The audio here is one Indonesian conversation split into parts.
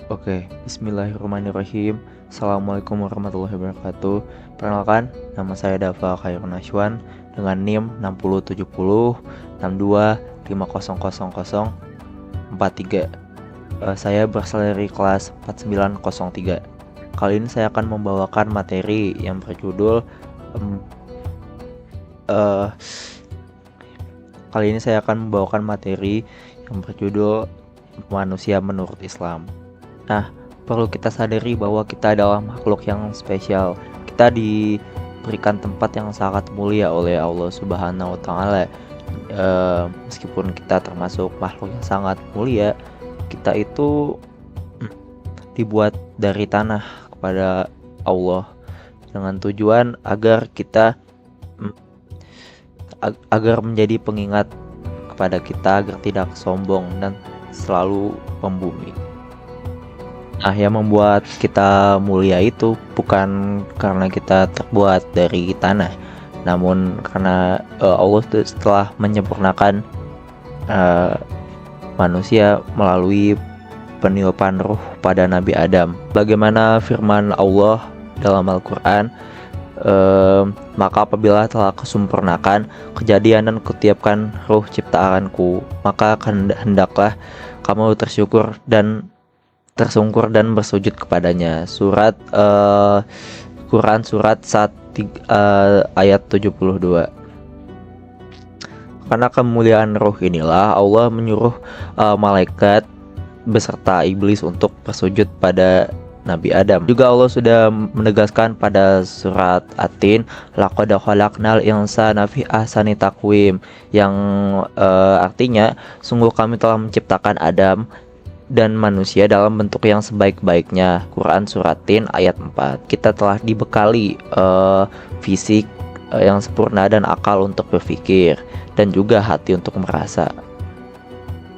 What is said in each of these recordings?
Oke, bismillahirrahmanirrahim. Assalamualaikum warahmatullahi wabarakatuh. Perkenalkan, nama saya Dava Khairun Ashwan dengan NIM 6070 62 500043. Saya berasal dari kelas 4903. Kali ini saya akan membawakan materi yang berjudul em, eh, kali ini saya akan membawakan materi yang berjudul manusia menurut Islam. Nah, perlu kita sadari bahwa kita adalah makhluk yang spesial. Kita diberikan tempat yang sangat mulia oleh Allah Subhanahu wa Ta'ala. Meskipun kita termasuk makhluk yang sangat mulia, kita itu dibuat dari tanah kepada Allah dengan tujuan agar kita agar menjadi pengingat kepada kita agar tidak sombong dan selalu pembumi. Nah, yang membuat kita mulia itu bukan karena kita terbuat dari tanah, namun karena Allah setelah menyempurnakan manusia melalui peniupan ruh pada Nabi Adam. Bagaimana firman Allah dalam Al-Quran, maka apabila telah kesempurnakan kejadian dan kutiapkan ruh ciptaanku, maka hendaklah kamu tersungkur dan bersujud kepadanya. Surat Quran surat 1 ayat 72. Karena kemuliaan ruh inilah Allah menyuruh malaikat beserta iblis untuk bersujud pada Nabi Adam. Juga Allah sudah menegaskan pada surat At-Tin, laqad khalaqnal insana fi ahsani taqwim, yang artinya sungguh kami telah menciptakan Adam dan manusia dalam bentuk yang sebaik-baiknya. Quran surat Tin ayat 4. Kita telah dibekali fisik yang sempurna dan akal untuk berpikir dan juga hati untuk merasa.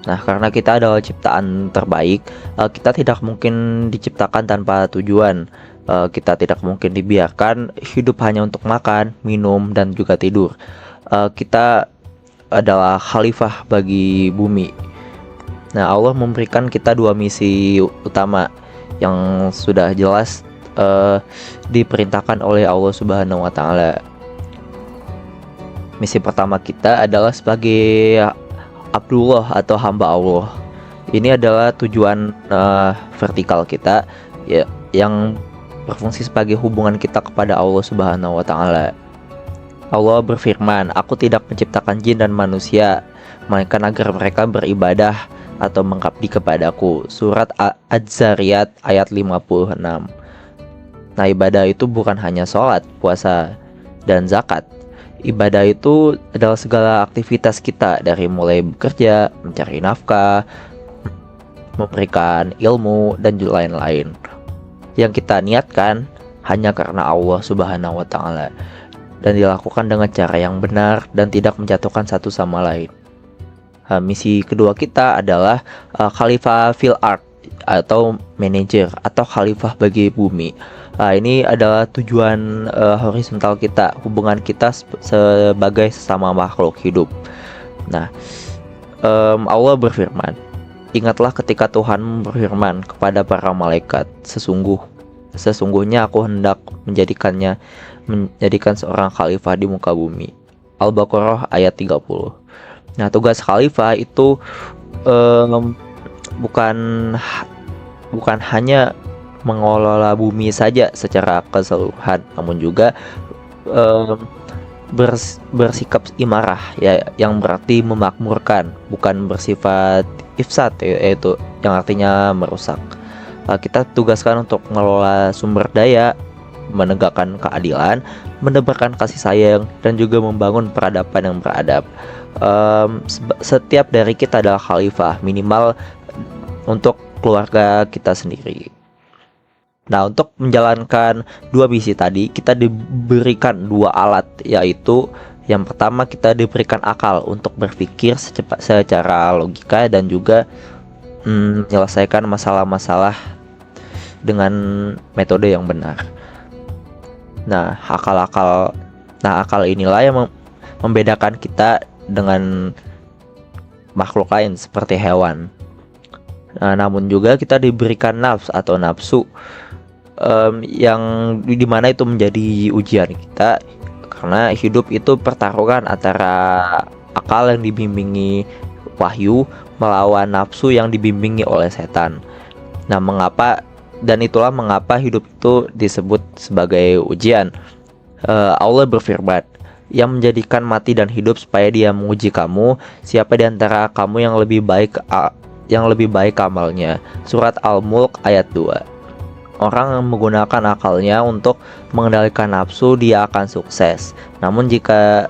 Nah, karena kita adalah ciptaan terbaik, kita tidak mungkin diciptakan tanpa tujuan. Kita tidak mungkin dibiarkan hidup hanya untuk makan, minum, dan juga tidur. Kita adalah khalifah bagi bumi. Nah, Allah memberikan kita dua misi utama yang sudah jelas diperintahkan oleh Allah Subhanahu wa Ta'ala. Misi pertama kita adalah sebagai Abdullah atau hamba Allah. Ini adalah tujuan vertikal kita, ya, yang berfungsi sebagai hubungan kita kepada Allah Subhanahu wa Ta'ala. Allah berfirman, "Aku tidak menciptakan jin dan manusia melainkan agar mereka beribadah atau mengabdi kepadaku." Surat Az-Zariyat ayat 56. Nah, ibadah itu bukan hanya sholat, puasa, dan zakat. Ibadah itu adalah segala aktivitas kita, dari mulai bekerja, mencari nafkah, memberikan ilmu, dan juga lain-lain, yang kita niatkan hanya karena Allah Subhanahu wa Ta'ala dan dilakukan dengan cara yang benar dan tidak menjatuhkan satu sama lain. Misi kedua kita adalah khalifah fil ard atau manajer atau khalifah bagi bumi. Ini adalah tujuan horizontal kita, hubungan kita sebagai sesama makhluk hidup. Nah, Allah berfirman, "Ingatlah ketika Tuhan berfirman kepada para malaikat, sesungguhnya aku hendak menjadikan seorang khalifah di muka bumi." Al-Baqarah ayat 30. Nah, tugas khalifah itu bukan hanya mengelola bumi saja secara keseluruhan, namun juga bersikap imarah, ya, yang berarti memakmurkan, bukan bersifat ifsad, yaitu yang artinya merusak. Kita tugaskan untuk mengelola sumber daya, menegakkan keadilan, menebarkan kasih sayang, dan juga membangun peradaban yang beradab. Setiap dari kita adalah khalifah, minimal untuk keluarga kita sendiri. Nah, untuk menjalankan dua misi tadi, kita diberikan dua alat, yaitu yang pertama kita diberikan akal untuk berpikir secara logika dan juga menyelesaikan masalah-masalah dengan metode yang benar. Nah, akal inilah yang membedakan kita dengan makhluk lain seperti hewan. Nah, namun juga kita diberikan nafs atau nafsu, yang dimana itu menjadi ujian kita, karena hidup itu pertarungan antara akal yang dibimbingi wahyu melawan nafsu yang dibimbingi oleh setan. Nah, itulah mengapa hidup itu disebut sebagai ujian. Allah berfirman, yang menjadikan mati dan hidup supaya dia menguji kamu, siapa di antara kamu yang lebih baik amalnya. Surat Al-Mulk ayat 2. Orang yang menggunakan akalnya untuk mengendalikan nafsu, dia akan sukses. Namun jika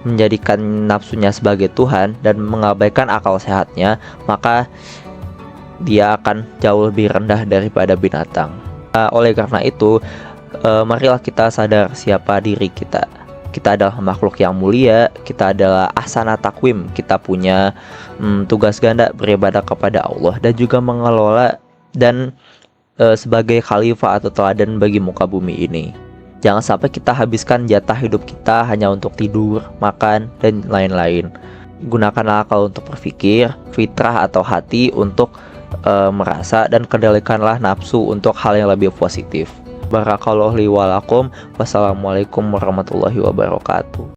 menjadikan nafsunya sebagai Tuhan dan mengabaikan akal sehatnya, maka dia akan jauh lebih rendah daripada binatang. Oleh karena itu, marilah kita sadar siapa diri kita. Kita adalah makhluk yang mulia, kita adalah ahsana takwim, kita punya tugas ganda beribadah kepada Allah dan juga mengelola dan sebagai khalifah atau teladan bagi muka bumi ini. Jangan sampai kita habiskan jatah hidup kita hanya untuk tidur, makan, dan lain-lain. Gunakanlah akal untuk berpikir, fitrah atau hati untuk merasa, dan kendalikanlah nafsu untuk hal yang lebih positif. Barakallahu li wa lakum. Wassalamualaikum warahmatullahi wabarakatuh.